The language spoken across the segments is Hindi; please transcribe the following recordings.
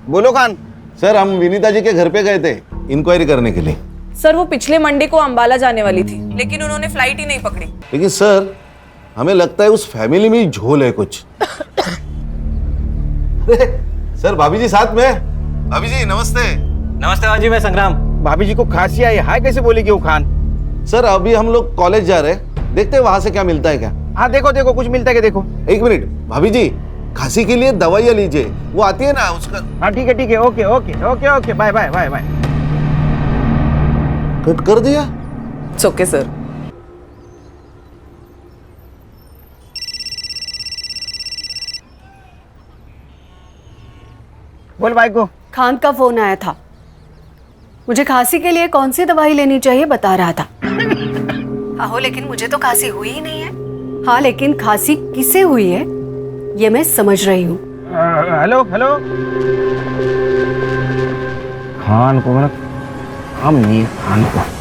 बोलो खान। सर हम विनीता जी के घर पे गए थे इंक्वायरी करने के लिए। सर वो पिछले मंडे को अंबाला जाने वाली थी, लेकिन उन्होंने फ्लाइट ही नहीं पकड़ी। लेकिन सर हमें लगता है उस फैमिली में झोल है कुछ। सर भाभी जी साथ में। भाभी जी नमस्ते। नमस्ते बाजी, मैं संग्राम। भाभी जी को खांसी आई, हाय कैसे बोलेगी वो खान? सर अभी हम लोग कॉलेज जा रहे हैं, देखते हैं वहां से क्या मिलता है क्या। हाँ देखो देखो कुछ मिलता है क्या देखो। एक मिनट भाभी जी, खांसी के लिए दवाइयाँ लीजिए, वो आती है ना उसका। हाँ ठीक है okay okay okay okay bye bye bye bye. Cut कर दिया। It's okay sir. बोल भाई को। खान का फोन आया था, मुझे खांसी के लिए कौन सी दवाई लेनी चाहिए बता रहा था। आहो लेकिन मुझे तो खांसी हुई ही नहीं है। हाँ लेकिन खांसी किसे हुई है ये मैं समझ रही हूँ। Hello hello. खान को मेरा काम नहीं है, खान को।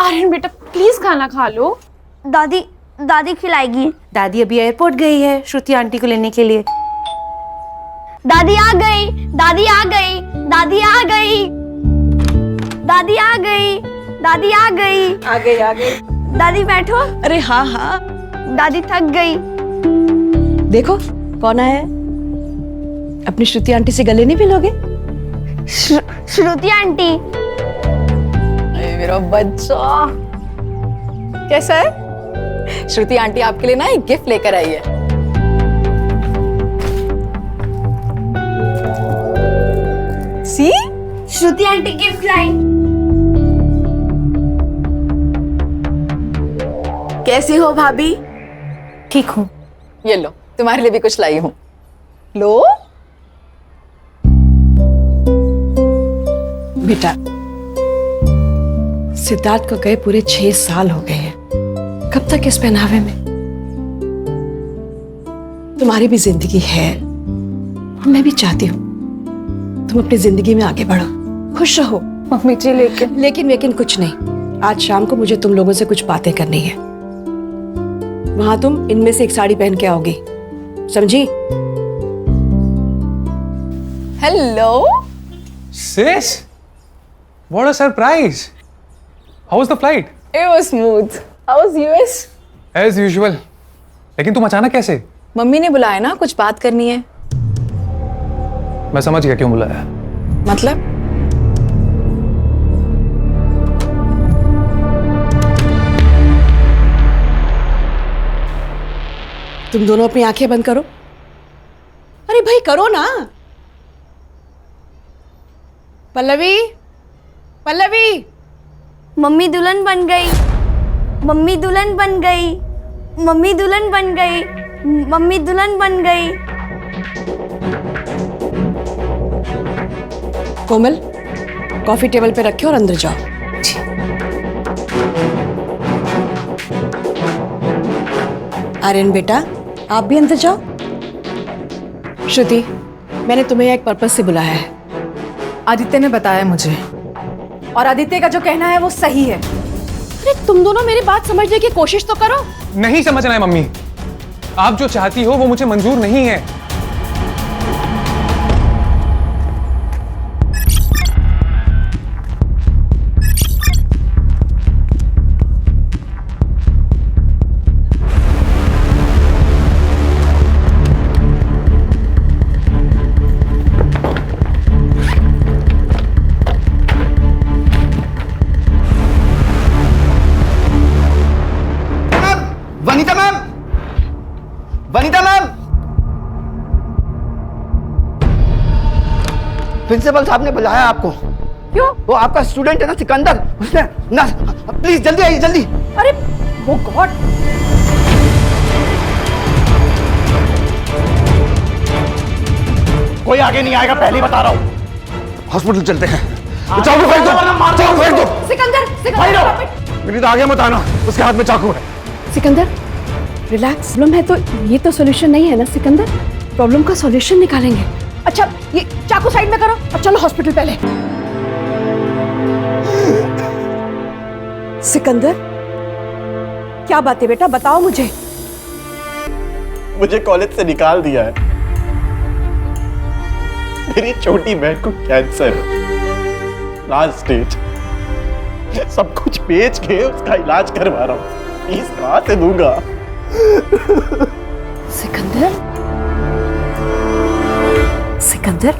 आर्यन बेटा प्लीज खाना खा लो। दादी दादी खिलाएगी। दादी अभी एयरपोर्ट गई है श्रुति आंटी को लेने के लिए। दादी आ गई, दादी आ गई, दादी आ गई, दादी आ गई, दादी आ गई। आ गई। दादी बैठो। अरे हाँ हाँ। दादी थक गई। देखो कौन आया है। अपनी श्रुति आंटी से गले नहीं मिलोगे? श्रुति आंटी। मेरा बच्चा कैसा है? श्रुति आंटी आपके लिए ना एक गिफ्ट लेकर आई है। सी श्रुति आंटी गिफ्ट लाई। कैसी हो भाभी? ठीक हूँ। ये लो तुम्हारे लिए भी कुछ लाई हूँ। लो बेटा, सिद्धार्थ को गए पूरे 6 साल हो गए हैं। कब तक इस पहनावे में? तुम्हारी भी जिंदगी है और मैं भी चाहती हूँ तुम अपनी जिंदगी में आगे बढ़ो, खुश रहो। मम्मी जी लेकिन कुछ नहीं। आज शाम को मुझे तुम लोगों से कुछ बातें करनी है। वहां तुम इनमें से एक साड़ी पहन के आओगी, समझी? Hello Sis, what a surprise! How was the flight? It was smooth. How was US? As usual. लेकिन तुम अचानक कैसे? मम्मी ने बुलाया ना, कुछ बात करनी है। मैं समझ गया क्यों बुलाया। मतलब? तुम दोनों अपनी आंखें बंद करो। अरे भाई करो ना। पल्लवी, पल्लवी। मम्मी दुल्हन बन गई, मम्मी दुल्हन बन गई, मम्मी दुल्हन बन गई, मम्मी दुल्हन बन गई। कोमल, कॉफी टेबल पे रखे और अंदर जाओ। आर्यन बेटा, आप भी अंदर जाओ। श्रुति, मैंने तुम्हें एक पर्पस से बुलाया है। आदित्य ने बताया मुझे, और आदित्य का जो कहना है वो सही है। अरे तुम दोनों मेरी बात समझने की कोशिश तो करो। नहीं समझना है मम्मी, आप जो चाहती हो वो मुझे मंजूर नहीं है। Vanita ma'am, Vanita ma'am, principal साहब ने बुलाया आपको। क्यों? वो आपका स्टूडेंट है ना सिकंदर, उसने ना, प्लीज जल्दी आइए जल्दी। अरे वो गॉड, कोई आगे नहीं आएगा, पहले ही बता रहा हूँ। हॉस्पिटल चलते हैं। चाकू फेंक दो, चाकू फेंक दो। सिकंदर, मेरी तो आगे मत आना, उसके हाथ में चाकू है। सिकंदर, रिलैक्स। प्रॉब्लम है तो ये तो सॉल्यूशन नहीं है ना सिकंदर। प्रॉब्लम का सॉल्यूशन निकालेंगे। अच्छा ये चाकू साइड में करो और चलो हॉस्पिटल पहले। सिकंदर, क्या बात है बेटा, बताओ मुझे। मुझे कॉलेज से निकाल दिया है। मेरी छोटी बहन को कैंसर, लास्ट स्टेज। सब कुछ बेच के उसका इलाज करवा रहा हूँ। फीस कहां से दूंगा? सिकंदर, सिकंदर,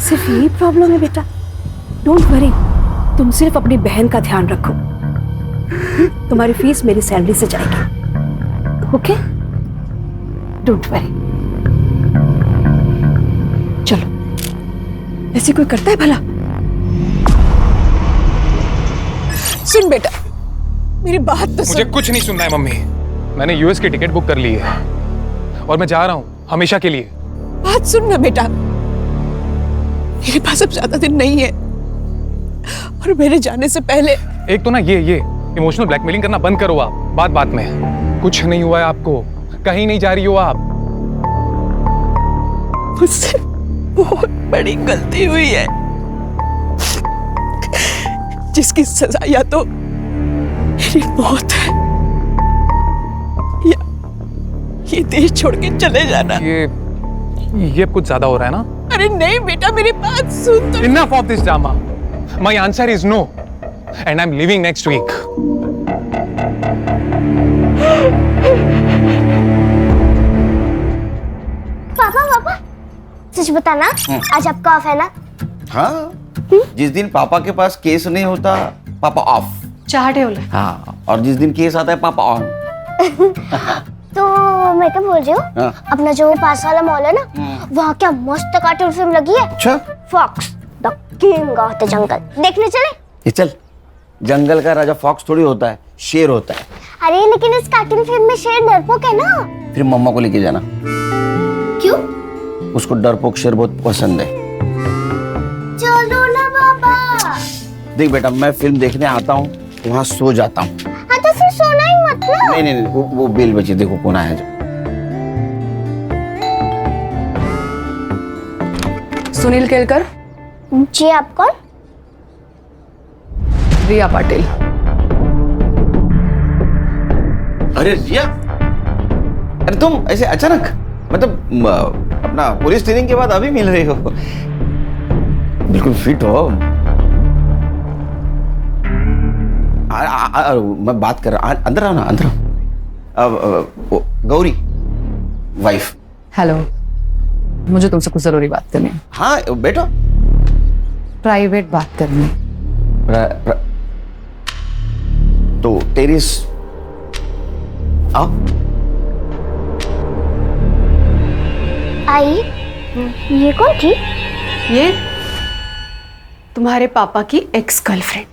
सिर्फ यही प्रॉब्लम है बेटा। डोंट वरी, तुम सिर्फ अपनी बहन का ध्यान रखो। तुम्हारी फीस मेरी सैलरी से जाएगी, ओके? Don't worry. चलो, ऐसे कोई करता है भला? सुन बेटा, मेरी बात तो मुझे कुछ नहीं सुनना है मम्मी। मैंने यूएस की टिकट बुक कर ली है और मैं जा रहा हूँ हमेशा के लिए। बात सुन ना बेटा, मेरे पास अब ज्यादा दिन नहीं है और मेरे जाने से पहले। एक तो ना ये इमोशनल ब्लैकमेलिंग करना बंद करो आप। बात बात में कुछ नहीं हुआ है आपको, कहीं नहीं जा रही हो आप। मुझसे बहुत बड़ी गलती हुई है जिसकी सजा या तो मेरी मौत है या ये देश छोड़ के चले जाना। ये कुछ ज्यादा हो रहा है ना? अरे नहीं बेटा, मेरी बात सुन तो। Enough of this drama. My answer is no, and I'm leaving next week. पापा, सच बताना, आज आपका ऑफ है ना? हाँ, जिस दिन पापा के पास केस नहीं होता पापा ऑफ। चाहते हो? हाँ, और जिस दिन केस आता है पापा ऑन। तो मैं क्या बोल रही हूँ, हाँ। अपना जो पास वाला मॉल है ना, वहाँ क्या मस्त कार्टून फिल्म लगी है। अच्छा, fox the king of the jungle, देखने चले? ये चल। जंगल का राजा फॉक्स थोड़ी होता है, शेर होता है। अरे लेकिन इस कार्टून फिल्म में शेर डरपोक है ना। फिर मम्मा को लेके जाना। क्यों? उसको डरपोक शेर बहुत पसंद है। चलो ना बाबा। देख बेटा, मैं फिल्म देखने आता हूँ, वहाँ सो जाता हूँ। हाँ तो फिर सोना ही मत ना। नहीं, वो बेल बची, देखो कौन आया जो। सुनील केलकर। जी, आप कौन? रिया पाटिल। अरे रिया, अरे तुम ऐसे अचानक, मतलब अपना पुलिस ट्रेनिंग के बाद अभी मिल रही हो? बिल्कुल फिट हो। मैं बात कर रहा, अंदर आओ ना, अंदर आओ। गौरी वाइफ। हेलो, मुझे तुमसे कुछ जरूरी बात करनी है। हाँ बेटा, प्राइवेट बात करनी। तो टेरिस आओ। आई, ये कौन थी? ये तुम्हारे पापा की एक्स गर्लफ्रेंड।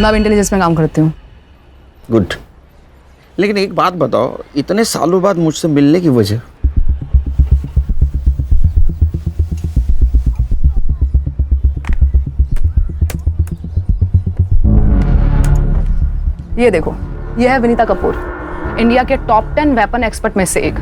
मैं अब इंटेलिजेंस में काम करती हूँ। गुड। लेकिन एक बात बताओ, इतने सालों बाद मुझसे मिलने की वजह? ये देखो, ये है विनीता कपूर, इंडिया के टॉप 10 वेपन एक्सपर्ट में से एक।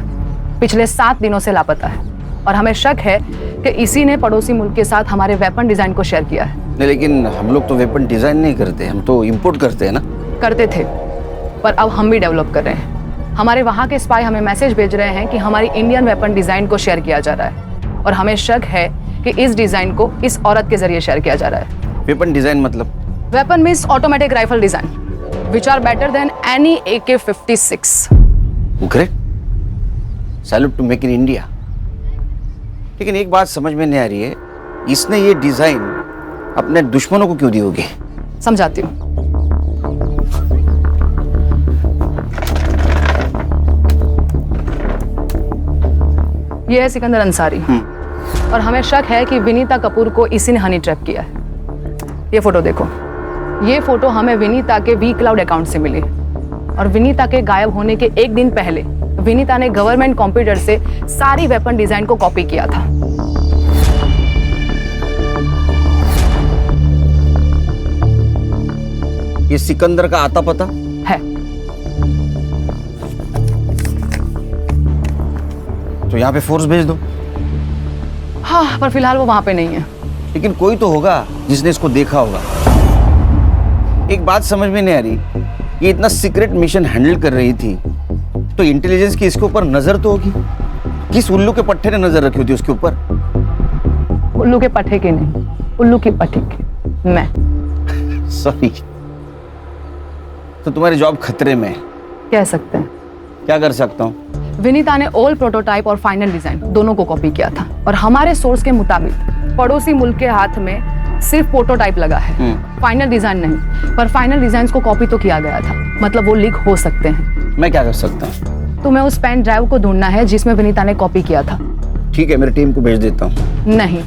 पिछले 7 दिनों से लापता है और हमें शक है कि इसी ने पड़ोसी मुल्क के साथ हमारे वेपन डिजाइन को शेयर किया है। नहीं, लेकिन हम लोग तो वेपन डिजाइन नहीं करते, हम तो इंपोर्ट करते हैं ना। करते थे, पर अब हम भी डेवलप कर रहे हैं। हमारे वहाँ के स्पाई हमें मैसेज भेज रहे हैं कि हमारी इंडियन वेपन डिजाइन को शेयर किया जा रहा है और हमें शक है कि इस डिजाइन को इस औरत के जरिए शेयर किया जा रहा है। वेपन डिजाइन मतलब? Weapon means automatic rifle design which are better than any AK-56. Great. Salute to make in India. लेकिन एक बात समझ में नहीं आ रही है, इसने ये डिजाइन अपने दुश्मनों को क्यों दी होगी? समझाती हूँ। ये है सिकंदर अंसारी और हमें शक है कि विनीता कपूर को इसी ने हनी ट्रैप किया है। ये फोटो देखो, ये फोटो हमें विनीता के वी क्लाउड अकाउंट से मिली और विनीता के गायब होने के एक दिन पहले विनीता ने गवर्नमेंट कंप्यूटर से सारी वेपन डिजाइन को कॉपी किया था। ये सिकंदर का आता पता है। तो यहाँ पे फोर्स भेज दो। हाँ, पर फिलहाल वो वहां पे नहीं है। लेकिन कोई तो होगा जिसने इसको देखा होगा। एक बात समझ में नहीं आ रही, ये इतना सीक्रेट मिशन हैंडल कर रही थी तो इंटेलिजेंस की इसके ऊपर नजर तो होगी। किस उल्लू के पट्टे ने नजर रखी होती उसके ऊपर? उल्लू के पट्टे के नहीं, उल्लू की पट्टी के। मैं सॉरी। तो तुम्हारी जॉब खतरे में है कह सकते हैं। क्या कर सकता हूँ? विनीता ने ओल्ड प्रोटोटाइप और फाइनल डिजाइन दोनों को कॉपी किया था और हमारे सोर्स के मुताबिक पड़ोसी मुल्क के हाथ में सिर्फ प्रोटोटाइप लगा है, फाइनल डिजाइन नहीं। पर फाइनल डिजाइन को कॉपी तो किया गया था, मतलब वो लीक हो सकते हैं। मैं क्या कर सकता हूँ? तुम्हें उस पेन ड्राइव को ढूंढना है जिसमें विनीता ने कॉपी किया था। ठीक है, मेरी टीम को भेज देता हूँ। नहीं,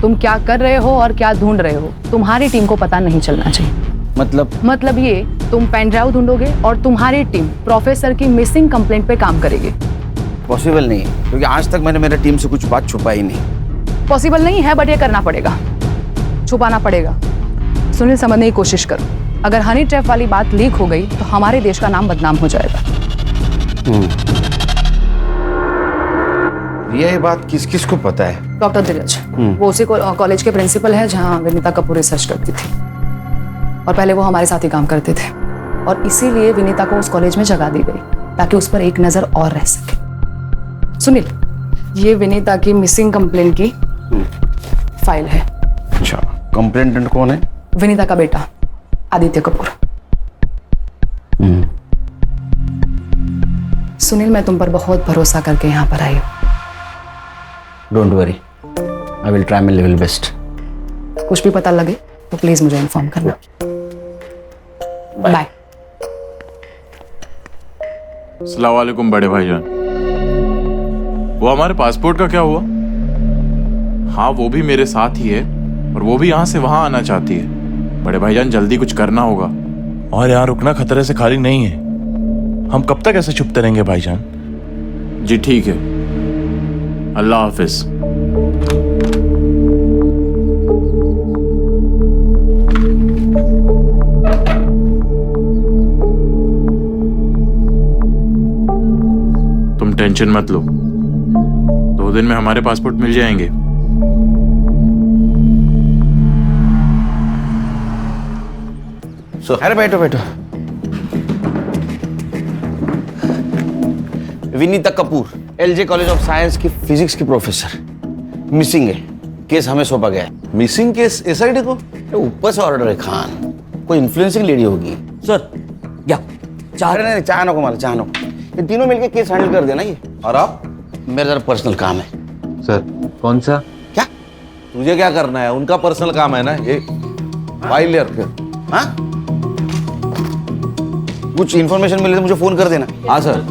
तुम क्या कर रहे हो और क्या ढूंढ रहे हो तुम्हारी टीम को पता नहीं चलना चाहिए। मतलब ये, तुम पेन ड्राइव ढूंढोगे और तुम्हारी टीम प्रोफेसर की मिसिंग कंप्लेंट पे काम करेगी। पॉसिबल नहीं है, क्योंकि आज तक मैंने मेरी टीम से कुछ बात छुपाई नहीं। पॉसिबल नहीं है, बट ये करना पड़ेगा, छुपाना पड़ेगा। सुनील, समझने की कोशिश करो। अगर हनी ट्रैप वाली बात लीक हो गई तो हमारे देश का नाम बदनाम हो जाएगा। ये बात किस किस को पता है? डॉक्टर धीरज, वो उसी कॉलेज के प्रिंसिपल है जहाँ विनीता कपूर रिसर्च करती थी और पहले वो हमारे साथ ही काम करते थे और इसीलिए विनीता को उस कॉलेज में जगह दी गई ताकि उस पर एक नजर और रह सके। सुनील, ये विनीता की मिसिंग कंप्लेंट की फाइल है। अच्छा, कंप्लेंटेंट कौन है? विनीता का बेटा आदित्य कपूर। सुनील, मैं तुम पर बहुत भरोसा करके यहाँ पर आई हूँ। Don't worry, I will try my level best. कुछ भी पता लगे तो प्लीज मुझे इन्फॉर्म करना। बाय। अस्सलाम वालेकुम बड़े भाईजान। वो हमारे पासपोर्ट का क्या हुआ? हाँ, वो भी मेरे साथ ही है और वो भी यहाँ से वहाँ आना चाहती है। बड़े भाईजान, जल्दी कुछ करना होगा। और यहाँ रुकना खतरे से खाली नहीं है। हम कब तक ऐसे छुपते रहेंगे भाईजान? जी ठीक है, अल्लाह हाफिज। तुम टेंशन मत लो, 2 दिन में हमारे पासपोर्ट मिल जाएंगे। अरे बैठो बैठो। Vinita Kapoor, LJ college of science की फिजिक्स की प्रोफेसर, मिसिंग है। केस हमें सौंपा गया है। मिसिंग केस एसआईडी को? ऊपर से ऑर्डर है खान, कोई इन्फ्लुएंसिंग लेडी होगी। सर क्या चाह अरे नहीं, चाह नको माला, चाह नको। ये तीनों मिलके केस हैंडल कर देना ये। और आप? मेरा जरा पर्सनल काम है। सर कौन सा? क्या? तुझे क्या करना है? उनका पर्सनल काम है ना ये। फाइल ले रखे। हाँ? कुछ इन्फॉर्मेशन मिले तो मुझे फोन कर देना। हाँ सर।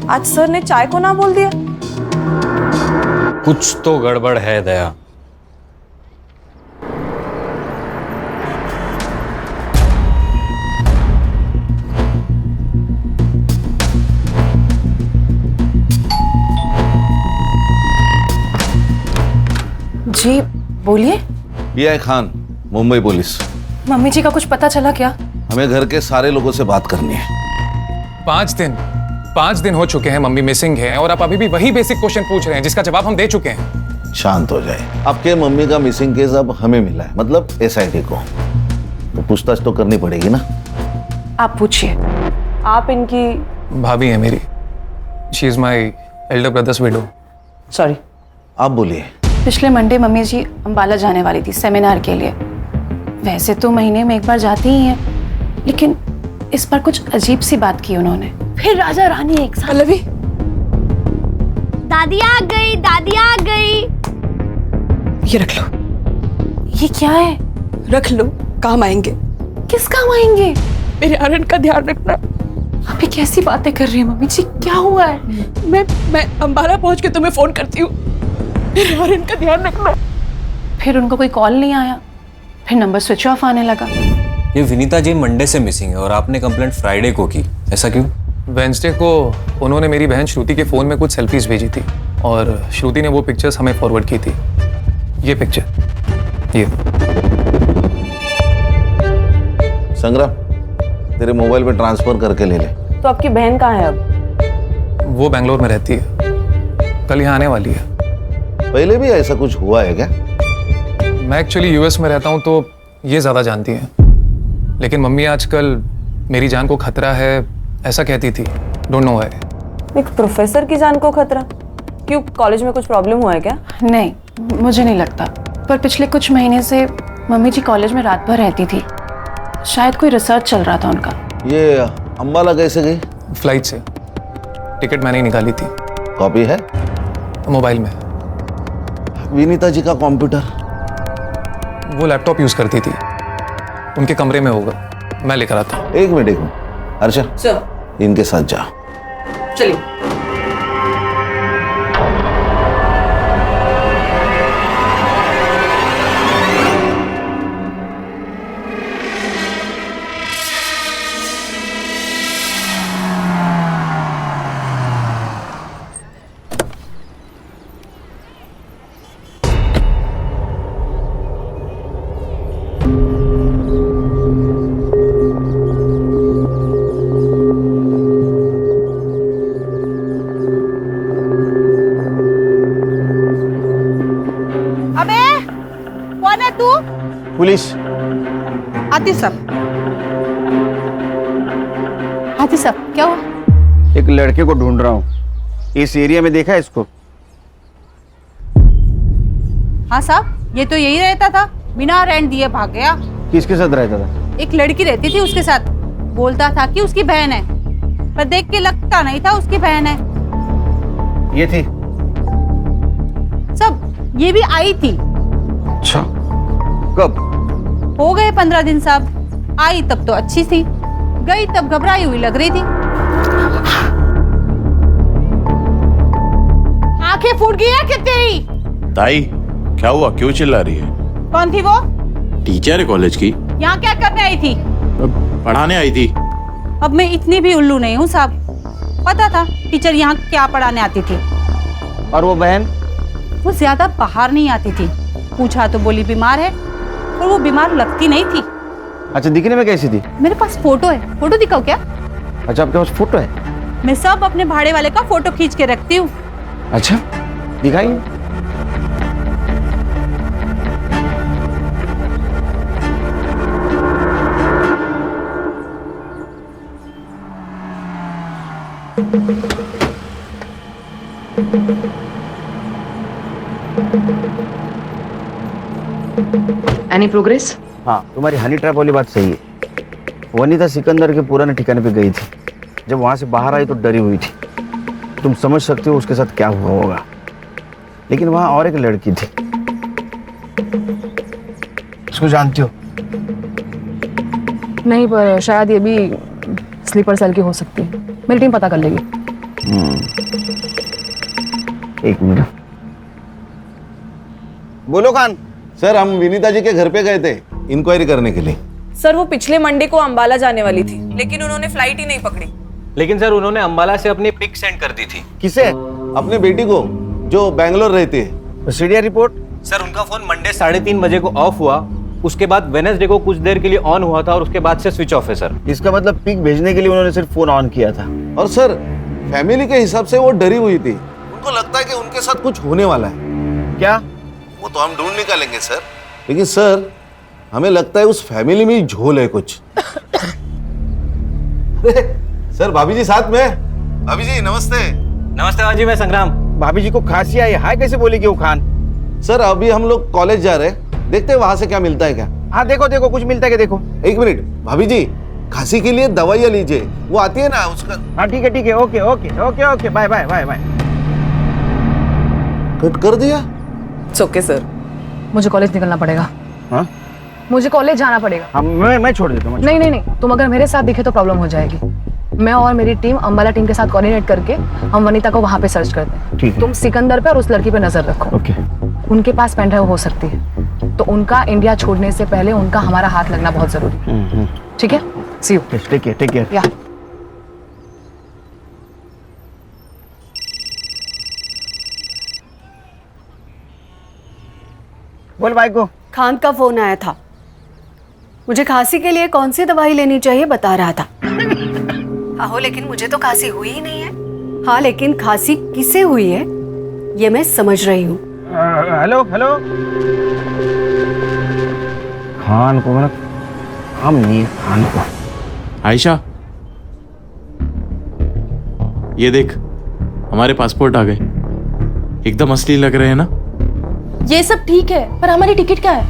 आज सर ने चाय को ना बोल दिया। कुछ तो गड़बड़ है दया। जी बोलिए। ये है खान, मुंबई पुलिस। मम्मी जी का कुछ पता चला क्या? हमें घर के सारे लोगों से बात करनी है। 5 दिन हो चुके हैं मम्मी मिसिंग है और आप अभी भी वही बेसिक क्वेश्चन पूछ रहे हैं जिसका जवाब हम दे चुके हैं। शांत हो जाए। आपके मम्मी का मिसिंग केस अब हमें मिला है, मतलब SIT को, तो पूछताछ तो करनी पड़ेगी ना। आप पूछिए। आप इनकी भाभी है मेरी। She is my elder brothers window. Sorry. आप बोलिए। पिछले मंडे मम्मी जी अंबाला जाने वाली थी सेमिनार के लिए। वैसे तो महीने में एक बार जाती ही हैं, लेकिन इस पर कुछ अजीब सी बात की उन्होंने। फिर राजा रानी एक साथ। पल्लवी, दादी आ गई, दादी आ गई। ये रख लो। ये क्या है? रख लो, काम आएंगे। किस काम आएंगे? मेरे आर्यन का ध्यान रखना। आप ये कैसी बातें कर रही हैं मम्मी जी? क्या हुआ है? मैं अंबाला पहुंच के तुम्हें फोन करती हूँ। मेरे आर्यन का ध्यान रखना। फिर उनको कोई कॉल नहीं आया, फिर नंबर स्विच ऑफ आने लगा। ये विनीता जी मंडे से मिसिंग है और आपने कंप्लेंट फ्राइडे को की, ऐसा क्यों? वेंसडे को उन्होंने मेरी बहन श्रुति के फ़ोन में कुछ सेल्फीज भेजी थी और श्रुति ने वो पिक्चर्स हमें फॉरवर्ड की थी। ये पिक्चर, ये। संग्राम, तेरे मोबाइल पे ट्रांसफर करके ले ले। तो आपकी बहन कहाँ है अब? वो बेंगलोर में रहती है, कल यहाँ आने वाली है। पहले भी ऐसा कुछ हुआ है क्या? मैं एक्चुअली US में रहता हूँ तो ये ज़्यादा जानती हैं, लेकिन मम्मी आजकल मेरी जान को खतरा है ऐसा कहती थी। Don't know why. एक प्रोफेसर की जान को खतरा? क्यों, कॉलेज में कुछ प्रॉब्लम हुआ है क्या? नहीं, मुझे नहीं लगता। पर पिछले कुछ महीने से मम्मी जी कॉलेज में रात भर रहती थी। शायद कोई रिसर्च चल रहा था उनका। ये अंबाला कैसे गई? फ्लाइट से। टिकट मैंने ही निकाली थी। कॉपी है मोबाइल में। विनीता जी का कंप्यूटर? वो लैपटॉप यूज़ करती थी, उनके कमरे में होगा, मैं लेकर आता हूँ। एक मिनट अर्चा, सर इनके साथ जाओ। चलिए। पुलिस। आती सब क्या हुआ? एक लड़के को ढूंढ रहा हूँ, इस एरिया में देखा है इसको? हाँ साहब, ये तो यही रहता था, बिना रेंट दिए भाग गया। किसके साथ रहता था? एक लड़की रहती थी उसके साथ, बोलता था कि उसकी बहन है, पर देख के लगता नहीं था उसकी बहन है। ये थी? सब ये भी आई थी। अच्छा, कब? हो गए 15 दिन साहब। आई तब तो अच्छी थी, गई तब घबराई हुई लग रही थी। आंखें फूट गई है क्या तेरी? ताई, क्या हुआ, क्यों चिल्ला रही है? कौन थी वो? टीचर है कॉलेज की। यहाँ क्या करने आई थी? पढ़ाने आई थी। अब मैं इतनी भी उल्लू नहीं हूँ साहब, पता था टीचर यहाँ क्या पढ़ाने आती थी। और वो बहन? वो ज्यादा बाहर नहीं आती थी, पूछा तो बोली बीमार है, और वो बीमार लगती नहीं थी। अच्छा, दिखने में कैसी थी? मेरे पास फोटो है, फोटो दिखाओ क्या? अच्छा, आपके पास फोटो है? मैं सब अपने भाड़े वाले का फोटो खींच के रखती हूँ। अच्छा, दिखाइए। Any progress? हाँ, तुम्हारी हनी ट्रैप वाली बात सही है। वनीता सिकंदर के पुराने ठिकाने पे गई थी। जब वहां से बाहर आई तो डरी हुई थी। तुम समझ सकते हो उसके साथ क्या हुआ होगा। लेकिन वहां और एक लड़की थी, उसको जानती हो? नहीं, पर शायद ये भी स्लीपर सेल की हो सकती है। मेरी टीम पता कर लेगी। एक मिनट। बोलो खान। सर, हम विनीता जी के घर पे गए थे इंक्वायरी करने के लिए। सर, वो पिछले मंडे को अंबाला जाने वाली थी, लेकिन उन्होंने फ्लाइट ही नहीं पकड़ी। लेकिन सर, उन्होंने अंबाला से अपनी पिक सेंड कर दी थी। किसे? अपने बेटी को, जो बैंगलोर रहती है। CDR report? सर उनका फोन मंडे 3:30 बजे को ऑफ हुआ, उसके बाद वेडनेसडे को कुछ देर के लिए ऑन हुआ था और उसके बाद से स्विच ऑफ है सर। इसका मतलब पिक भेजने के लिए उन्होंने सिर्फ फोन ऑन किया था। और सर फैमिली के हिसाब से वो डरी हुई थी, उनको लगता है कि उनके साथ कुछ होने वाला है। क्या? वो तो हम ढूंढ निकालेंगे सर, लेकिन सर हमें लगता है उस फैमिली में ही झोल है कुछ। सर भाभी जी साथ में। भाभी जी नमस्ते। नमस्ते भाजी, मैं संग्राम। भाभी जी को खांसी आई, हाय कैसे बोलेगी वो खान? सर अभी हम लोग कॉलेज जा रहे हैं, देखते हैं वहां से क्या मिलता है क्या। हाँ देखो देखो कुछ मिलता है क्या देखो। एक मिनट भाभी जी, खांसी के लिए दवाइयाँ लीजिए, वो आती है ना उसका। हाँ ठीक है okay okay okay okay bye bye bye bye. Cut कर दिया? ओके सर, मुझे कॉलेज निकलना पड़ेगा। हाँ मुझे कॉलेज जाना पड़ेगा। हाँ मैं छोड़ देता हूँ। नहीं, तुम अगर मेरे साथ दिखे तो प्रॉब्लम हो जाएगी। मैं और मेरी टीम अंबाला टीम के साथ कोऑर्डिनेट करके हम वनीता को वहाँ पे सर्च करते हैं। ठीक है। तुम सिकंदर पे और उस लड़की पे नजर रखो। ओके। उनके पास पेन ड्राइव हो सकती है, तो उनका इंडिया छोड़ने से पहले उनका हमारा हाथ लगना बहुत जरूरी है। ठीक है, सी यू। Take care. या बोल भाई को। खान का फोन आया था, मुझे खांसी के लिए कौन सी दवाई लेनी चाहिए बता रहा था। आहो लेकिन मुझे तो खांसी हुई ही नहीं है। हाँ लेकिन खांसी किसे हुई है ये मैं समझ रही हूँ। हेलो खान को मतलब हम नहीं खान को। आयशा ये देख, हमारे पासपोर्ट आ गए, एकदम असली लग रहे हैं ना। ये सब ठीक है, पर हमारी टिकट क्या है?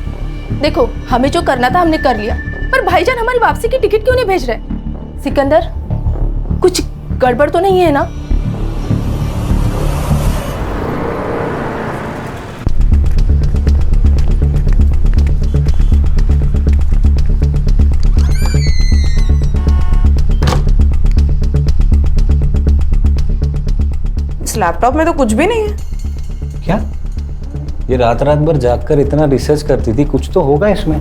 देखो हमें जो करना था हमने कर लिया, पर भाईजान हमारी वापसी की टिकट क्यों नहीं भेज रहे? सिकंदर कुछ गड़बड़ तो नहीं है ना? इस लैपटॉप में तो कुछ भी नहीं है। क्या? ये रात भर जागकर इतना रिसर्च करती थी, कुछ तो होगा इसमें।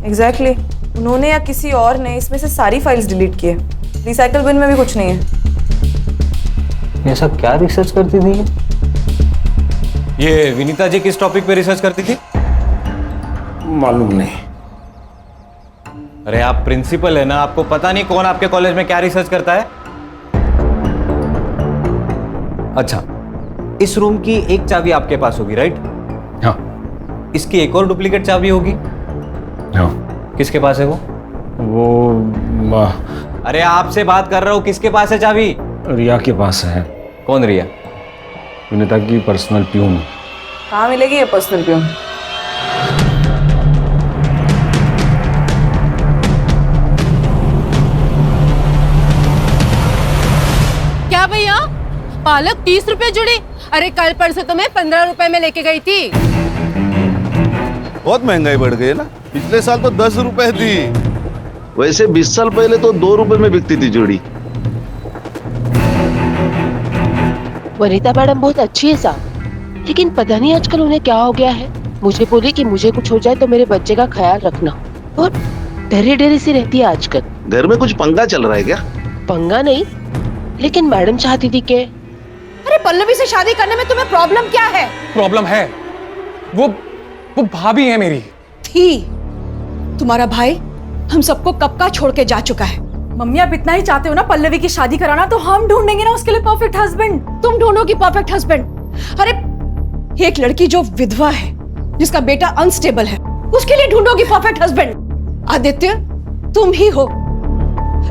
एग्जैक्टली उन्होंने या किसी और ने इसमें से सारी फाइल्स डिलीट किए। रिसाइकल बिन में भी कुछ नहीं है। ऐसा क्या रिसर्च करती थी ये? विनीता जी किस टॉपिक पे रिसर्च करती थी? मालूम नहीं। अरे आप प्रिंसिपल है ना, आपको पता नहीं कौन आपके कॉलेज में क्या रिसर्च करता है? अच्छा, इस रूम की एक चाबी आपके पास होगी, राइट? हाँ। इसकी एक और डुप्लीकेट चाबी होगी? हाँ। किसके पास है वो? अरे आपसे बात कर रहा हूँ, किसके पास है चाबी? रिया के पास है। कौन रिया? विनीता की पर्सनल प्यून। कहाँ मिलेगी ये पर्सनल प्यून? क्या भैया, पालक 30 रुपए जुड़ी? अरे कल परसों तो मैं 15 रुपए में लेके गई थी। बहुत महंगाई बढ़ गई है ना, पिछले साल तो 10 रुपए थी। वैसे 20 साल पहले तो 2 रुपए में बिकती थी जोड़ी। वनीता मैडम बहुत अच्छी है साहब, लेकिन पता नहीं आजकल उन्हें क्या हो गया है। मुझे बोली कि मुझे कुछ हो जाए तो मेरे बच्चे का ख्याल रखना, और डरी डरी सी रहती है आजकल। घर में कुछ पंगा चल रहा है क्या? पंगा नहीं, लेकिन मैडम चाहती थी कि अरे पल्लवी से शादी करने में तुम्हें प्रॉब्लम क्या है? प्रॉब्लम है, वो भाभी है मेरी। थी तुम्हारा भाई हम सबको कब का छोड़ के जा चुका है। मम्मी आप इतना ही चाहते हो ना पल्लवी की शादी कराना, तो हम ढूंढेंगे ना उसके लिए परफेक्ट हस्बैंड। तुम ढूंढोगी परफेक्ट हस्बैंड? अरे एक लड़की जो विधवा है, जिसका बेटा अनस्टेबल है, उसके लिए ढूंढोगी परफेक्ट हस्बैंड। आदित्य तुम ही हो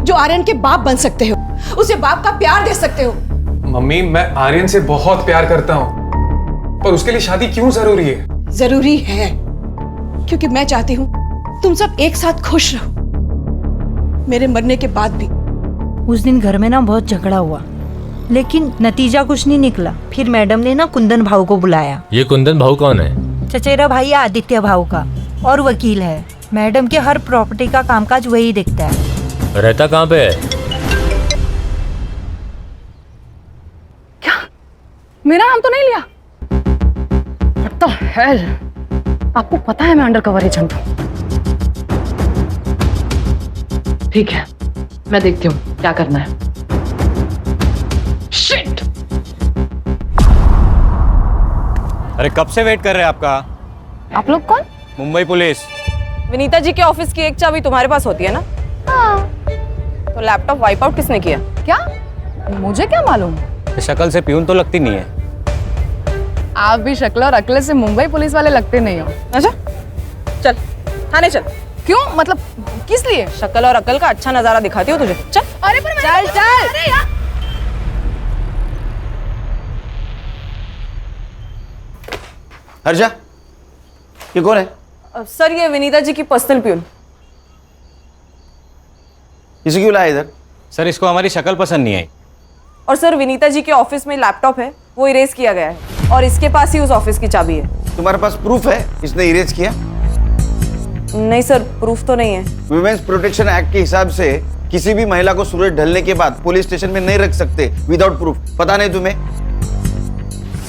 जो आर्यन के बाप बन सकते हो, उसे बाप का प्यार दे सकते हो। मम्मी मैं आर्यन से बहुत प्यार करता हूँ, पर उसके लिए शादी क्यों जरूरी है? जरूरी है क्योंकि मैं चाहती हूँ तुम सब एक साथ खुश रहो, मेरे मरने के बाद भी। उस दिन घर में ना बहुत झगड़ा हुआ, लेकिन नतीजा कुछ नहीं निकला। फिर मैडम ने ना कुंदन भाऊ को बुलाया। ये कुंदन भाऊ कौन है? चचेरा भाई है आदित्य भाऊ का, और वकील है। मैडम के हर प्रॉपर्टी का कामकाज वही देखता है। रहता कहाँ पे है? क्या? मेरा नाम तो नहीं लिया? What the hell? आपको पता है मैं अंडर कवर एजेंट हूँ। ठीक है, मैं देखती हूँ क्या करना है। Shit! अरे कब से वेट कर रहे हैं आपका? आप लोग कौन? मुंबई पुलिस। विनीता जी के ऑफिस की एक चाबी तुम्हारे पास होती है ना? हाँ। तो लैपटॉप वाइप आउट किसने किया? क्या? मुझे क्या मालूम? शक्ल से प्यून तो लगती नहीं है। आप भी शक्ल और अकल से मुंबई पुलिस वाले लगते नहीं हो। अच्छा चल थाने चल। क्यों? मतलब किस लिए? शक्ल और अकल का अच्छा नजारा दिखाती हो तुझे। चल। अरे पर चल चल। अरे यार। हर्षा, ये कौन है? सर ये विनीता जी की पर्सनल प्यून। इसे क्यों लाया इधर? सर इसको हमारी शक्ल पसंद नहीं आई। और सर विनीता जी के ऑफिस में लैपटॉप है, वो इरेज किया गया है और इसके पास ही उस ऑफिस की चाबी है। तुम्हारे पास प्रूफ है इसने इरेज किया? नहीं सर, प्रूफ तो नहीं है। वुमेन्स प्रोटेक्शन एक्ट के हिसाब से किसी भी महिला को सूरज ढलने के बाद पुलिस स्टेशन में नहीं रख सकते विदाउट प्रूफ। पता नहीं तुम्हें?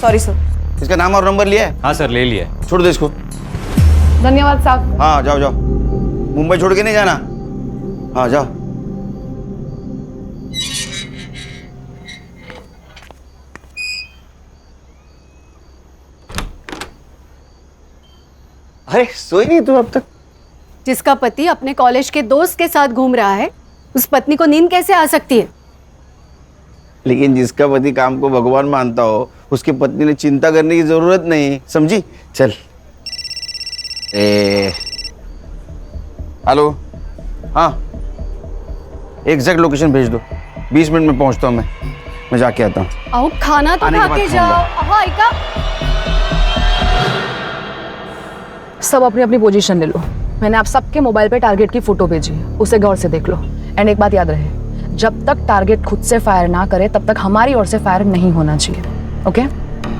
Sorry sir. इसका नाम और नंबर लिया है? हाँ सर ले लिया। छोड़ दो इसको। धन्यवाद साहब। हाँ जाओ जाओ, मुंबई छोड़ के नहीं जाना। हाँ जाओ। अरे सोई नहीं तू अब तक? जिसका पति अपने कॉलेज के दोस्त के साथ घूम रहा है, उस पत्नी को नींद कैसे आ सकती है? लेकिन जिसका पति काम को भगवान मानता हो, उसकी पत्नी ने चिंता करने की जरूरत नहीं, समझी? चल। हेलो, हाँ एग्जैक्ट लोकेशन भेज दो, 20 मिनट में पहुंचता हूँ मैं जाके आता हूँ। आओ खाना तो आने के खा बाद के खाऊंगा। जाओ। हाँ इका। सब अपनी अपनी पोजीशन ले लो। मैंने आप सबके मोबाइल पे टारगेट की फोटो भेजी है, उसे गौर से देख लो। एंड एक बात याद रहे, जब तक टारगेट खुद से फायर ना करे तब तक हमारी ओर से फायर नहीं होना चाहिए। ओके?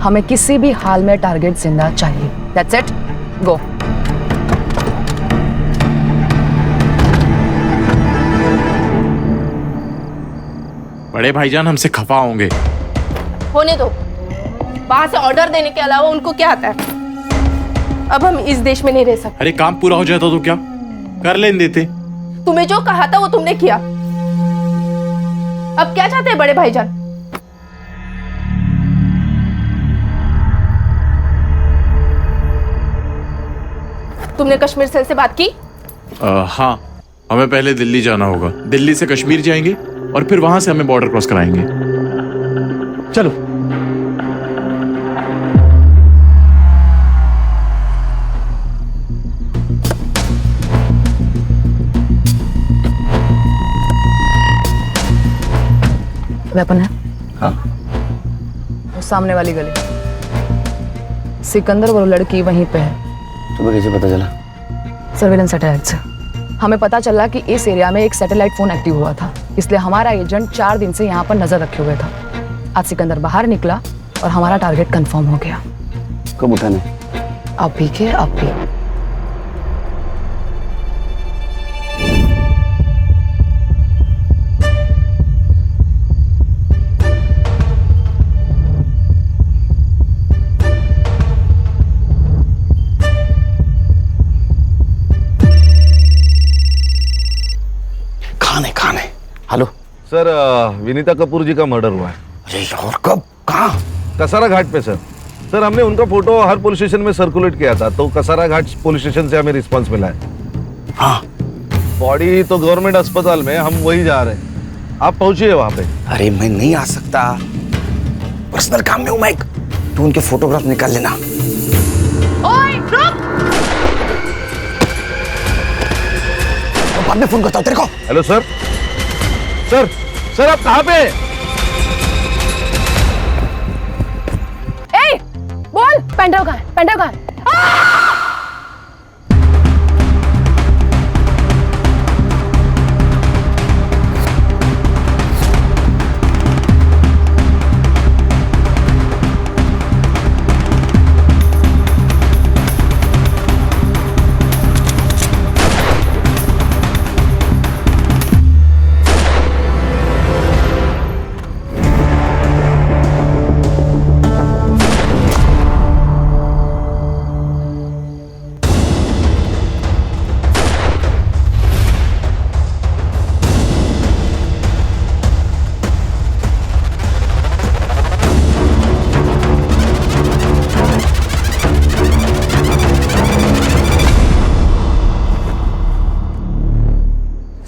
हमें किसी भी हाल में टारगेट जिंदा चाहिए। दैट्स इट, गो। बड़े भाईजान हमसे खफा होंगे। होने दो, वहां से ऑर्डर देने के अलावा उनको क्या आता है? अब हम इस देश में नहीं रह सकते। अरे काम पूरा हो जाता तो क्या कर लेने देते। तुम्हें जो कहा था वो तुमने किया। अब क्या चाहते हैं बड़े भाईजान? तुमने कश्मीर सेल से बात की? हाँ, हमें पहले दिल्ली जाना होगा, दिल्ली से कश्मीर जाएंगे और फिर वहां से हमें बॉर्डर क्रॉस कराएंगे। चलो। वेपन है? हाँ। वो सामने वाली गली, सिकंदर और वो लड़की वहीं पे है। तुम्हें कैसे पता चला? सर्वेलेंस सैटेलाइट से हमें पता चला कि इस एरिया में एक सैटेलाइट फोन एक्टिव हुआ था, इसलिए हमारा एजेंट 4 दिन से यहाँ पर नजर रखे हुए था। आज सिकंदर बाहर निकला और हमारा टारगेट कंफर्म हो गया। कब उठाने? अभी के अभी। खाने। हेलो सर, विनीता कपूर जी का मर्डर हुआ है। अरे यार, कब? कहाँ? कसारा घाट पे सर। सर हमने उनका फोटो हर पुलिस स्टेशन में सर्कुलेट किया था, तो कसारा घाट पुलिस स्टेशन से हमें रिस्पांस मिला है। हाँ। बॉडी तो गवर्नमेंट अस्पताल में, हम वही जा रहे हैं। आप पहुंचिए वहां पे। अरे मैं नहीं आ सकता, पर्सनल काम में हूँ मैं। तू उनके फोटोग्राफ निकाल लेना। ओए रुक! बाद में फोन करता हूँ तेरे को। Hello sir. सर आप कहाँ पे? ए, बोल पेंड्राइव कहाँ है? पेंड्राइव कहाँ है?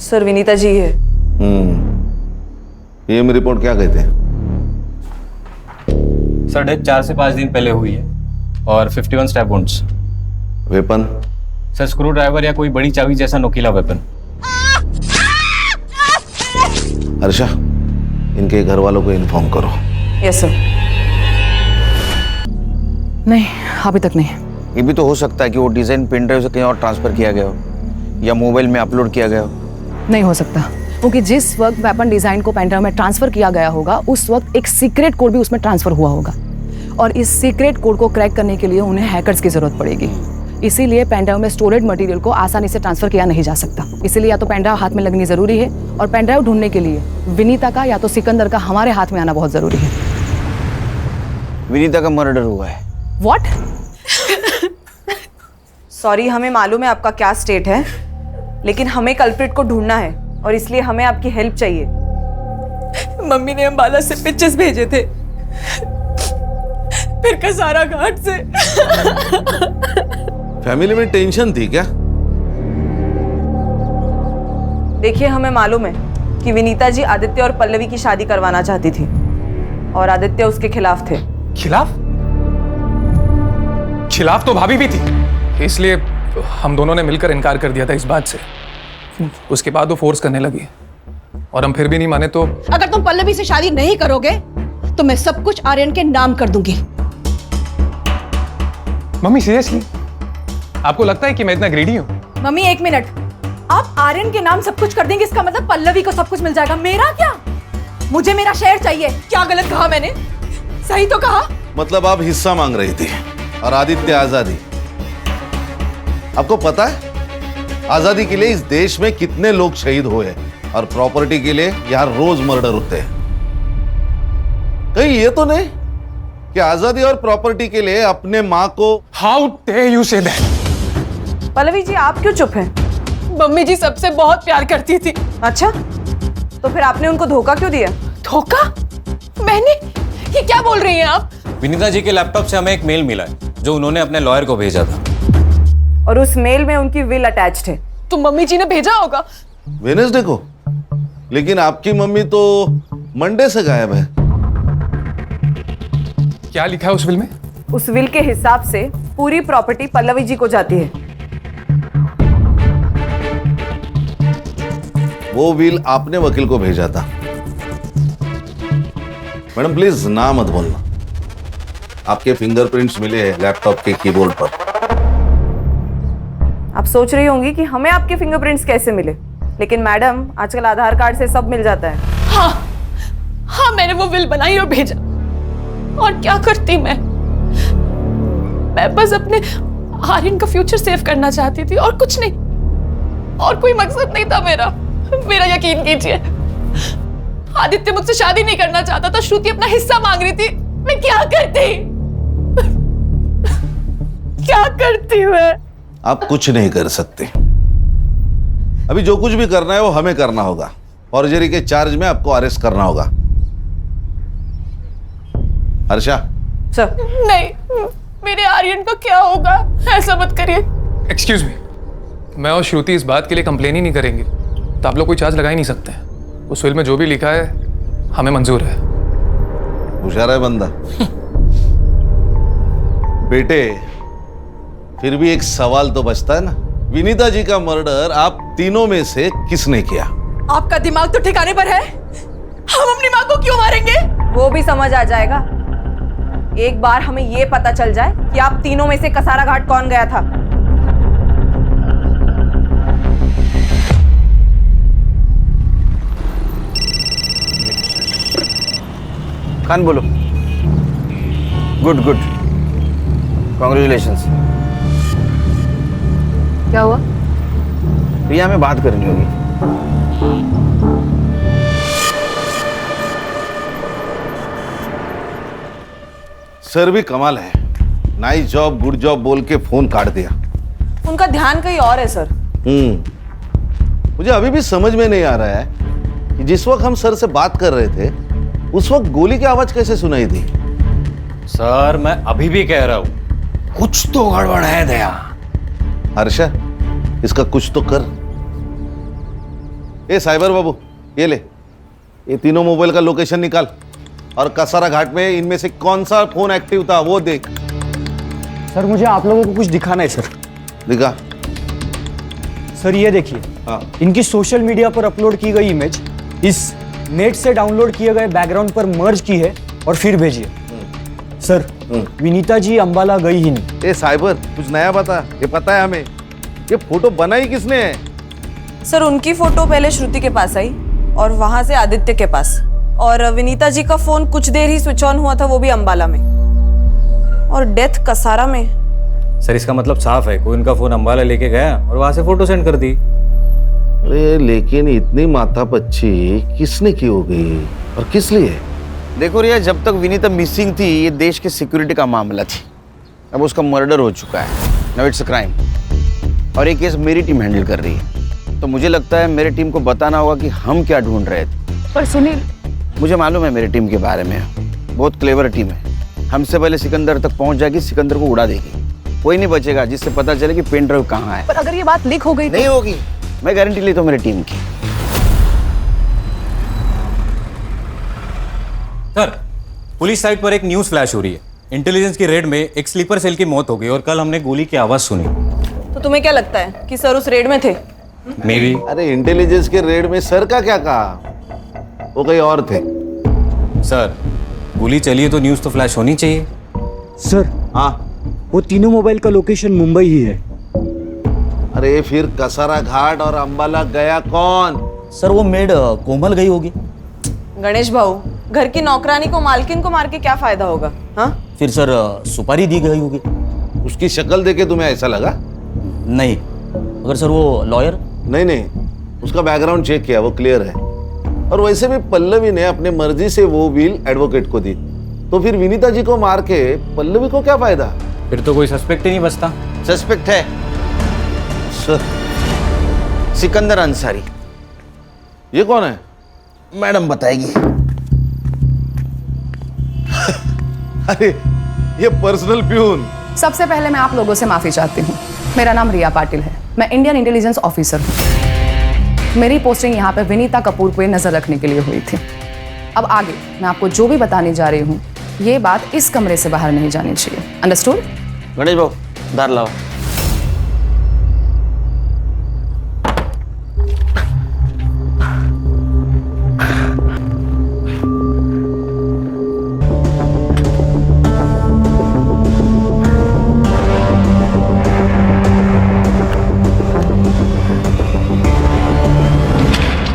सर विनीता जी है। पीएम रिपोर्ट क्या कहते हैं? सर डेथ 4 से 5 दिन पहले हुई है और 51 stab wounds. Weapon? Sir screw driver या कोई बड़ी चाबी जैसा नोकीला वेपन। हर्षा, इनके घर वालों को इन्फॉर्म करो। Yes sir. नहीं, अभी तक नहीं। ये भी तो हो सकता है कि वो डिजाइन पेन ड्राइव से कहीं और ट्रांसफर किया गया हो या मोबाइल में अपलोड किया गया हो। नहीं हो सकता, क्योंकि जिस वक्त वेपन डिजाइन को पेन ड्राइव में ट्रांसफर किया गया होगा उस वक्त एक सीक्रेट कोड भी उसमें ट्रांसफर हुआ होगा और इस सीक्रेट कोड को क्रैक करने के लिए उन्हें हैकर्स की जरूरत पड़ेगी। इसीलिए पेन ड्राइव में स्टोरेड मटेरियल को आसानी से ट्रांसफर किया नहीं जा सकता। इसीलिए या तो पेन ड्राइव हाथ में लगनी जरूरी है और पेन ड्राइव ढूंढने के लिए विनीता का या तो सिकंदर का हमारे हाथ में आना बहुत जरूरी है। विनीता का मर्डर हुआ है। व्हाट? सॉरी, हमें मालूम है आपका क्या स्टेट है, लेकिन हमें कल्प्रिट को ढूंढना है और इसलिए हमें आपकी हेल्प चाहिए। मम्मी ने अंबाला से पिक्चर्स भेजे थे, फिर कसारा घाट से। फैमिली में टेंशन थी क्या? देखिए, हमें मालूम है कि विनीता जी आदित्य और पल्लवी की शादी करवाना चाहती थी और आदित्य उसके खिलाफ थे। खिलाफ तो भाभी भी थी, इसलिए हम दोनों ने मिलकर इनकार कर दिया था इस बात से। उसके बाद वो फोर्स करने लगी और हम फिर भी नहीं माने तो अगर तुम पल्लवी से शादी नहीं करोगे तो मैं सब कुछ आर्यन के नाम कर दूंगी। मम्मी सीरियसली आपको लगता है कि मैं इतना ग्रीडी हूँ? मम्मी एक मिनट, आप आर्यन के नाम सब कुछ कर देंगे, इसका मतलब पल्लवी को सब कुछ मिल जाएगा। मेरा क्या? मुझे मेरा शेयर चाहिए। क्या गलत कहा मैंने? सही तो कहा। मतलब आप हिस्सा मांग रही थी और आदित्य आजादी। आपको पता है आजादी के लिए इस देश में कितने लोग शहीद हुए और प्रॉपर्टी के लिए यहां रोज मर्डर होते हैं। कहीं ये तो नहीं कि आजादी और प्रॉपर्टी के लिए अपने मां को। How dare you say that? Pallavi ji, आप क्यों चुप हैं? मम्मी जी सबसे बहुत प्यार करती थी। अच्छा, तो फिर आपने उनको धोखा क्यों दिया? धोखा? मैंने? ये क्या बोल रही हैं आप? विनीता जी के लैपटॉप से हमें एक मेल मिला है जो उन्होंने अपने लॉयर को भेजा था और उस मेल में उनकी विल अटैच्ड है। तो मम्मी जी ने भेजा होगा। वेडनेसडे को? लेकिन आपकी मम्मी तो मंडे से गायब है। क्या लिखा है उस विल में? उस विल के हिसाब से पूरी प्रॉपर्टी पल्लवी जी को जाती है। वो विल आपने वकील को भेजा था। मैडम प्लीज ना मत बोलना। आपके फिंगरप्रिंट्स मिले हैं लैपटॉप के कीबोर्ड पर। आप सोच रही होंगी कि हमें आपके फिंगरप्रिंट्स कैसे मिले, लेकिन मैडम आजकल आधार कार्ड से सब मिल जाता है। हाँ, मैंने वो विल बनाई और भेजा। और क्या करती मैं बस अपने आर्यन का फ्यूचर सेव करना चाहती थी और कुछ नहीं, और कोई मकसद नहीं था मेरा यकीन कीजिए। आदित्य मुझसे शादी नहीं करना चाहता था, श्रुति अपना हिस्सा मांग रही थी। मैं क्या करती मैं? आप कुछ नहीं कर सकते। अभी जो कुछ भी करना है वो हमें करना होगा। फॉर्जरी के चार्ज में आपको अरेस्ट करना होगा। हर्षा। सर। नहीं, मेरे आर्यन का क्या होगा? ऐसा मत करिए। एक्सक्यूज मी, मैं और श्रुति इस बात के लिए कंप्लेन ही नहीं करेंगे तो आप लोग कोई चार्ज लगा ही नहीं सकते। उस विल में जो भी लिखा है हमें मंजूर है। होशियार है बंदा। बेटे, फिर भी एक सवाल तो बचता है ना, विनीता जी का मर्डर आप तीनों में से किसने किया? आपका दिमाग तो ठिकाने पर है? हम अपनी माँ को क्यों मारेंगे? वो भी समझ आ जाएगा एक बार हमें ये पता चल जाए कि आप तीनों में से कसारा घाट कौन गया था। खान बोलो। Good good, congratulations. क्या हुआ? प्रिया में बात करनी होगी। सर भी कमाल है, नाइस जॉब गुड जॉब बोल के फोन काट दिया। उनका ध्यान कहीं और है सर। मुझे अभी भी समझ में नहीं आ रहा है कि जिस वक्त हम सर से बात कर रहे थे उस वक्त गोली की आवाज कैसे सुनाई थी। सर मैं अभी भी कह रहा हूं कुछ तो गड़बड़ है दया। हर्षा, इसका कुछ तो कर। ए साइबर बाबू, ये ले, ये तीनों मोबाइल का लोकेशन निकाल और कसारा घाट में इनमें से कौन सा फोन एक्टिव था वो देख। सर मुझे आप लोगों को कुछ दिखाना है सर। दिखा। सर ये देखिए, इनकी सोशल मीडिया पर अपलोड की गई इमेज इस नेट से डाउनलोड किए गए बैकग्राउंड पर मर्ज की है और फिर भेजी है। सर विनीता जी अंबाला गई ही नहीं। ए साइबर, कुछ नया बता, ये पता है हमें, ये फोटो बनाई किसने है? सर उनकी फोटो पहले श्रुति के पास आई और वहां से आदित्य के पास, और विनीता जी का फोन कुछ देर ही स्विच ऑन हुआ था, वो भी अंबाला में, और डेथ कसारा में। सर इसका मतलब साफ है, कोई उनका फोन अंबाला लेके गया और वहां से फोटो सेंड कर दी। अरे लेकिन इतनी माथापच्ची किसने की हो गई और किस लिए? देखो रिया, जब तक विनीता मिसिंग थी ये देश के सिक्योरिटी का मामला थी। अब उसका मर्डर हो चुका है, नाउ इट्स अ क्राइम, और ये केस मेरी टीम हैंडल कर रही है। तो मुझे लगता है मेरी टीम को बताना होगा कि हम क्या ढूंढ रहे थे। पर सुनील, मुझे मालूम है मेरी टीम के बारे में, बहुत क्लेवर टीम है। हमसे पहले सिकंदर तक पहुंच जाएगी, सिकंदर को उड़ा देगी, कोई नहीं बचेगा जिससे पता चले कि पेन ड्राइव कहाँ है। पर अगर ये बात लीक हो गई नहीं होगी, मैं गारंटी लेता हूँ मेरी टीम की। सर पुलिस साइट पर एक न्यूज़ फ्लैश हो रही है, इंटेलिजेंस की रेड में एक स्लीपर सेल की मौत हो गई और कल हमने गोली की आवाज सुनी। तो तुम्हें क्या लगता है कि सर उस रेड में थे? May be. अरे इंटेलिजेंस के रेड में सर का क्या कहा, वो कहीं और थे। सर गोली चली है तो न्यूज़ तो फ्लैश होनी चाहिए। सर हाँ, वो तीनों मोबाइल का लोकेशन मुंबई ही है। अरे फिर कसारा घाट और अंबाला गया कौन? सर वो मेड कोमल गई होगी। गणेश भाऊ, घर की नौकरानी को मालकिन को मार के क्या फायदा होगा? हाँ फिर सर सुपारी दी गई होगी। उसकी शक्ल देखे तुम्हें ऐसा लगा? नहीं। अगर सर वो लॉयर? नहीं, उसका बैकग्राउंड चेक किया, वो क्लियर है। और वैसे भी पल्लवी ने अपने मर्जी से वो व्हील एडवोकेट को दी, तो फिर विनीता जी को मार के पल्लवी को क्या फायदा? फिर तो कोई सस्पेक्ट ही नहीं बचता। सस्पेक्ट है सर, सिकंदर अंसारी। ये कौन है? मैडम बताएगी। अरे ये पर्सनल प्यून। सबसे पहले मैं आप लोगों से माफी चाहती हूँ। मेरा नाम रिया पाटिल है, मैं इंडियन इंटेलिजेंस ऑफिसर हूँ। मेरी पोस्टिंग यहाँ पे विनीता कपूर को नजर रखने के लिए हुई थी। अब आगे मैं आपको जो भी बताने जा रही हूँ, ये बात इस कमरे से बाहर नहीं जानी चाहिए। अंडरस्टूड? गणेश भाऊ दार लाओ।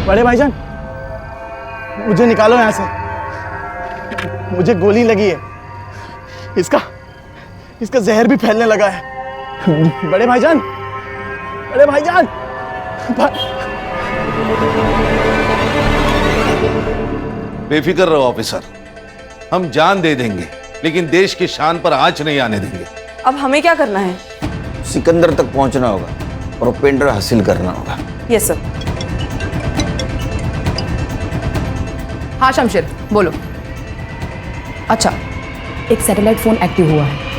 बड़े भाईजान, मुझे निकालो यहाँ से, मुझे गोली लगी है, इसका जहर भी फैलने लगा है। बड़े भाईजान, बड़े भाईजान, बेफिक्र रहो ऑफिसर, हम जान दे देंगे लेकिन देश की शान पर आंच नहीं आने देंगे। अब हमें क्या करना है? सिकंदर तक पहुंचना होगा और पेन ड्राइव हासिल करना होगा। Yes sir. हाँ शमशेर बोलो। अच्छा, एक सैटेलाइट फोन एक्टिव हुआ है।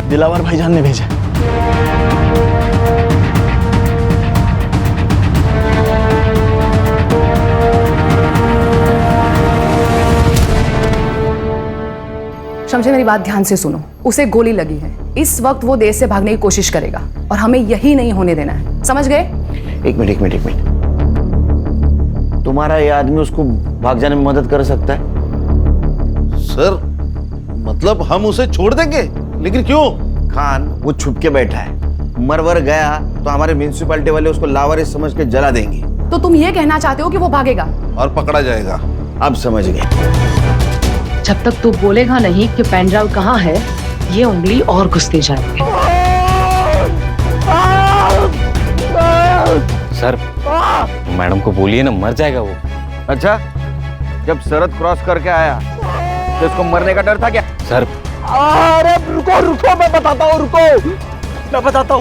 दिलावर भाईजान ने भेजा। शमशेर मेरी बात ध्यान से सुनो, उसे गोली लगी है। इस वक्त वो देश से भागने की कोशिश करेगा और हमें यही नहीं होने देना है, समझ गए? एक मिनट। तुम्हारा ये आदमी उसको भाग जाने में मदद कर सकता है? सर मतलब हम उसे छोड़ देंगे? लेकिन क्यों? खान वो छुप के बैठा है, मरवर गया तो हमारे म्यूनिसिपैलिटी वाले उसको लावारिस समझ के जला देंगे। तो तुम ये कहना चाहते हो कि वो भागेगा और पकड़ा जाएगा? अब समझ गए। जब तक तू बोलेगा नहीं कि पेन ड्राइव कहाँ है, ये उंगली और घुसती जाएगी। सर मैडम को बोलिए ना, मर जाएगा वो। अच्छा, जब सरहद क्रॉस करके आया तो इसको मरने का डर था क्या? सर अरे रुको रुको, मैं बताता हूँ, रुको, मैं बताता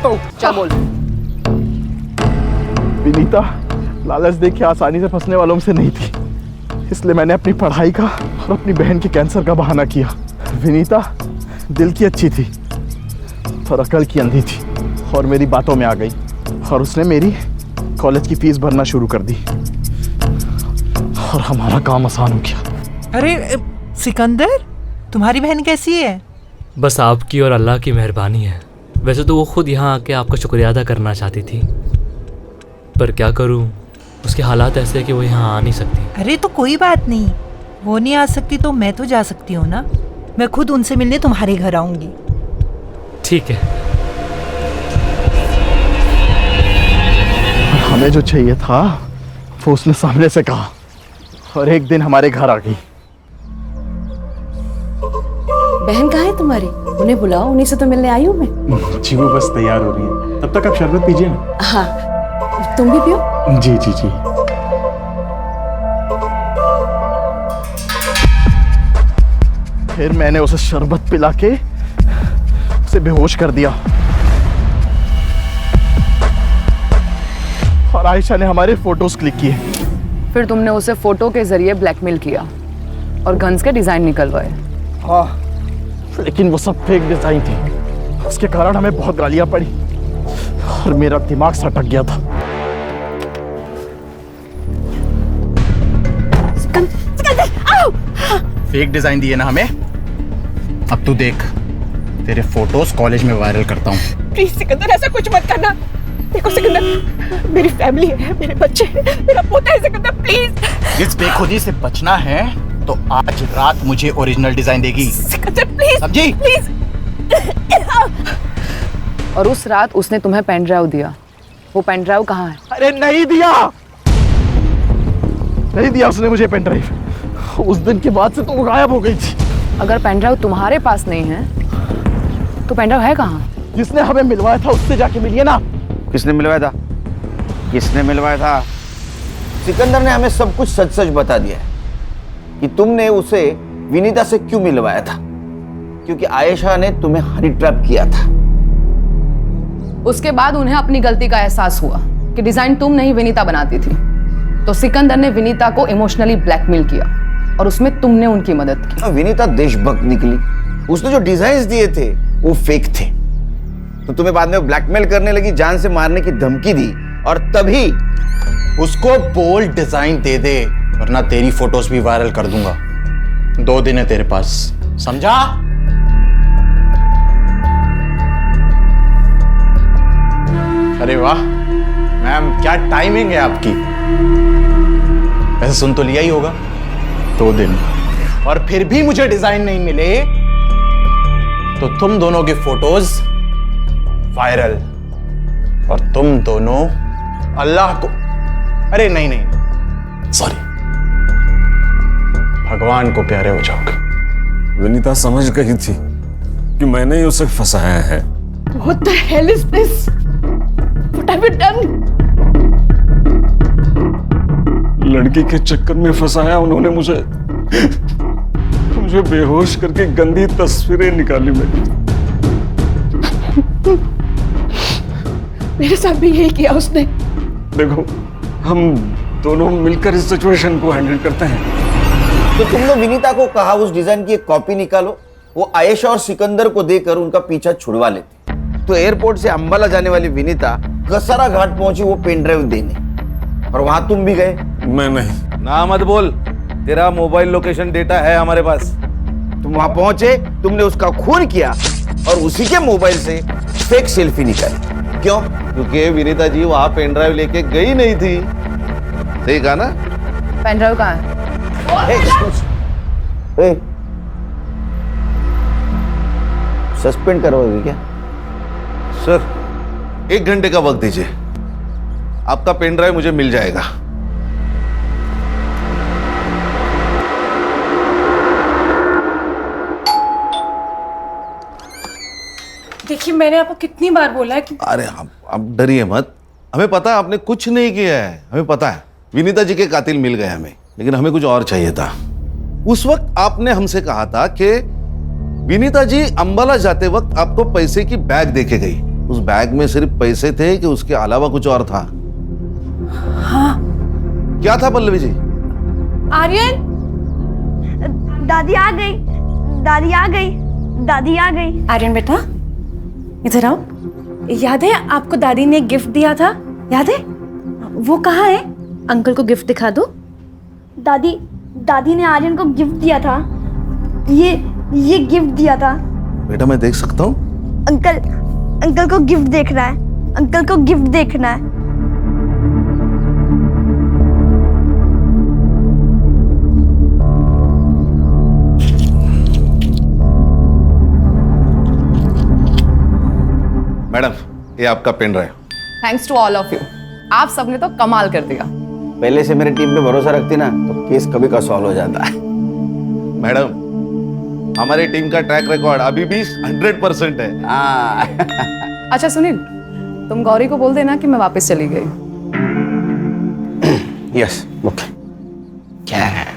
हूँ। क्या बोल? विनीता लालच देख के आसानी से फंसने वालों में से नहीं थी, इसलिए मैंने अपनी पढ़ाई का और अपनी बहन के कैंसर का बहाना किया। विनीता दिल की अच्छी थी पर अकल की अंधी थी और मेरी बातों में आ गई और उसने मेरी कॉलेज की फीस भरना शुरू कर दी और हमारा काम आसान हो गया। अरे सिकंदर, तुम्हारी बहन कैसी है? बस आपकी और अल्लाह की मेहरबानी है। वैसे तो वो खुद यहाँ आके आपका शुक्रिया अदा करना चाहती थी, पर क्या करूँ, उसके हालात ऐसे हैं कि वो यहाँ आ नहीं सकती। अरे तो कोई बात नहीं, वो नहीं आ सकती तो मैं तो जा सकती हूँ ना। मैं खुद उनसे मिलने तुम्हारे घर आऊंगी। ठीक है। हमें जो चाहिए था वो उसने सामने से कहा और एक दिन हमारे घर आ गई। बहन कहाँ है तुम्हारी? उन्हें बुलाओ, उन्हीं से तो मिलने आई हूँ मैं। जी वो बस तैयार हो रही है, तब तक आप शरबत पीजिए ना। हाँ, तुम भी पियो। जी जी जी। फिर मैंने उसे शरबत पिला के उसे बेहोश कर दिया और आयशा ने हमारे फोटोज क्लिक किए। फिर तुमने उसे फोटो के जरिए ब्लैकमेल किया और गन्स के डिजाइन निकलवाए। हाँ, लेकिन वो सब फेक डिजाइन थी, उसके कारण हमें बहुत गालियां पड़ी और मेरा दिमाग सटक गया था। फेक डिजाइन दिए ना हमें, अब तू देख, तेरे फोटोज कॉलेज में वायरल करता हूँ। प्लीज सिकंदर, ऐसा कुछ मत करना। देखो सिकंदर, मेरी फैमिली है, मेरे बच्चे हैं, मेरा पोता है सिकंदर, प्लीज। इस बेखुदी से बचना है तो आज रात मुझे ओरिजिनल डिजाइन देगी। सिकंदर प्लीज, समझी? प्लीज। और उस रात उसने तुम्हें पेन ड्राइव दिया, वो पेन ड्राइव कहाँ है? अरे नहीं दिया, नहीं दिया उसने मुझे पेन ड्राइव। उस दिन के बाद से तो वो गायब हो गई थी। अगर पेन ड्राइव तुम्हारे पास नहीं है तो पेन ड्राइव है कहाँ? जिसने हमें मिलवाया था उससे जाके मिलिए ना। किसने मिलवाया था? किसने मिलवाया था? सिकंदर ने हमें सब कुछ सच सच बता दिया है कि तुमने उसे विनीता से क्यों मिलवाया था, क्योंकि आयशा ने तुम्हें हनी ट्रैप किया था। उसके बाद उन्हें अपनी गलती का एहसास हुआ कि डिजाइन तुम नहीं विनीता बनाती थी, तो सिकंदर ने विनीता को इमोशनली ब्लैकमेल किया और उसमें तुमने उनकी मदद की। विनीता देशभक्त निकली, उसने जो डिजाइन्स दिए थे वो फेक थे, तो तुम्हें बाद में ब्लैकमेल करने लगी, जान से मारने की धमकी दी और तभी उसको बोल्ड डिजाइन दे दे वरना तेरी फोटोज भी वायरल कर दूंगा। 2 दिन है तेरे पास, समझा? अरे वाह मैम, क्या टाइमिंग है आपकी। वैसे सुन तो लिया ही होगा, 2 दिन और फिर भी मुझे डिजाइन नहीं मिले तो तुम दोनों की फोटोज वायरल और तुम दोनों अल्लाह को, अरे नहीं, सॉरी, भगवान को प्यारे हो जाओगे। विनीता समझ गई थी कि मैंने ही उसे फंसाया है। What the hell is this? What have you done? लड़की के चक्कर में फंसाया उन्होंने मुझे बेहोश करके गंदी तस्वीरें निकाली मेरी। मेरे साथ भी यही किया उसने। देखो, हम दोनों मिलकर इस सिचुएशन को हैंडल करते हैं। तो तुमने विनीता को कहा उस डिजाइन की एक कॉपी निकालो, वो आयशा और सिकंदर को देकर उनका पीछा छुड़वा लेते। तो एयरपोर्ट से अंबाला जाने वाली विनीता कसरा घाट पहुंची वो पेन ड्राइव देने, और वहां तुम भी गए। मैं नहीं। ना मत बोल, तेरा मोबाइल लोकेशन डेटा है हमारे पास। तुम वहां पहुंचे, तुमने उसका खून किया और उसी के मोबाइल से फेक सेल्फी निकाली। क्यों? क्योंकि विनीता जी वहां पेन ड्राइव लेके गई नहीं थी। सही कहा ना? पेन ड्राइव कहाँ है? सस्पेंड करवाओगे क्या? सर, 1 घंटे का वक्त दीजिए, आपका पेन ड्राइव मुझे मिल जाएगा। देखिए, मैंने आपको कितनी बार बोला है कि अरे आप डरिए मत, हमें पता है आपने कुछ नहीं किया है, हमें पता है। विनीता जी के कातिल मिल गए हमें, लेकिन हमें कुछ और चाहिए था। उस वक्त आपने हमसे कहा था कि विनीता जी अंबाला जाते वक्त आपको पैसे की बैग देके गई। उस बैग में सिर्फ पैसे थे कि उसके अलावा कुछ और था? हाँ। क्या था पल्लवी जी? आर्यन, दादी आ गई, दादी आ गई, दादी आ गई। आर्यन बेटा, इधर आओ। याद है आपको दादी ने गिफ्ट दिया था? याद है? वो कहाँ है? अंकल को गिफ्ट दिखा दो। दादी ने आर्यन को गिफ्ट दिया था। ये गिफ्ट दिया था। बेटा मैं देख सकता हूँ? अंकल को गिफ्ट देखना है। अंकल को गिफ्ट देखना है। मैडम, ये आपका pen drive. Thanks to all of you. आप सबने तो कमाल कर दिया। पहले से मेरी टीम पे भरोसा रखती ना तो केस कभी का सॉल्व हो जाता है। मैडम, हमारी टीम का ट्रैक रिकॉर्ड अभी भी 100% है। अच्छा सुनील, तुम गौरी को बोल देना कि मैं वापस चली गई। Yes, okay. क्या है?